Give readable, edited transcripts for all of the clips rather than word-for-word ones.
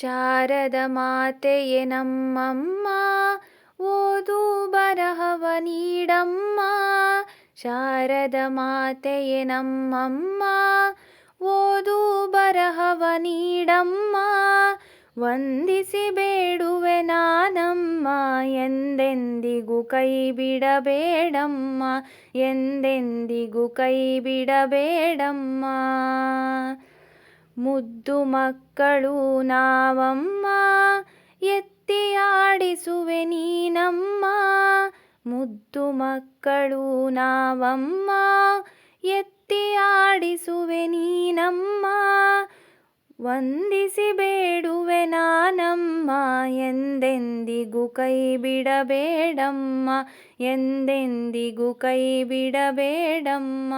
ಶಾರದ ಮಾತೆಯೇ ನಮ್ಮಮ್ಮ, ಓದು ಬರಹವ ನೀಡಮ್ಮ. ಶಾರದ ಮಾತೆಯೇ ನಮ್ಮಮ್ಮ, ಓದು ಬರಹವ ನೀಡಮ್ಮ. ವಂದಿಸಿ ಬೇಡುವೆ ನಾನಮ್ಮ, ಎಂದೆಂದಿಗೂ ಕೈ ಬಿಡಬೇಡಮ್ಮ, ಎಂದೆಂದಿಗೂ ಕೈ ಬಿಡಬೇಡಮ್ಮ. ಮುದ್ದು ಮಕ್ಕಳು ನಾವಮ್ಮ, ಎತ್ತಿ ಆಡಿಸುವೆ ನೀನಮ್ಮ. ಮುದ್ದು ಮಕ್ಕಳು ನಾವಮ್ಮ, ಎತ್ತಿ ಆಡಿಸುವೆ ನೀನಮ್ಮ. ವಂದಿಸಿ ಬೇಡುವೆ ನಾನಮ್ಮ, ಎಂದೆಂದಿಗೂ ಕೈ ಬಿಡಬೇಡಮ್ಮ, ಎಂದೆಂದಿಗೂ ಕೈ ಬಿಡಬೇಡಮ್ಮ.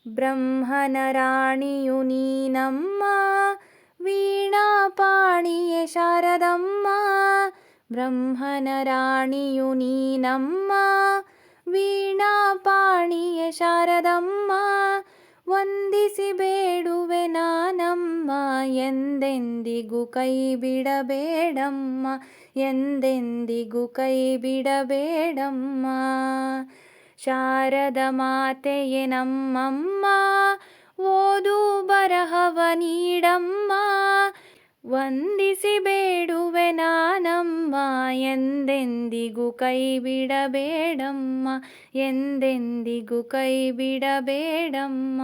ಬ್ರಹ್ಮನ ರಾಣಿಯು ನೀನಮ್ಮ, ವೀಣಾಪಾಣಿಯೇ ಶಾರದಮ್ಮ. ಬ್ರಹ್ಮನ ರಾಣಿಯು ನೀನಮ್ಮ, ವೀಣಾಪಾಣಿಯೇ ಶಾರದಮ್ಮ. ವಂದಿಸಿ ಬೇಡುವೆ ನಾನಮ್ಮ, ಎಂದೆಂದಿಗೂ ಕೈ ಬಿಡಬೇಡಮ್ಮ, ಎಂದೆಂದಿಗೂ ಕೈ ಬಿಡಬೇಡಮ್ಮ. ಶಾರದ ಮಾತೆಯೇ ನಮ್ಮಮ್ಮ, ಓದು ಬರಹವ ನೀಡಮ್ಮ. ವಂದಿಸಿ ಬೇಡುವೆ ನಾನಮ್ಮ, ಎಂದೆಂದಿಗೂ ಕೈ ಬಿಡಬೇಡಮ್ಮ, ಎಂದೆಂದಿಗೂ ಕೈ ಬಿಡಬೇಡಮ್ಮ.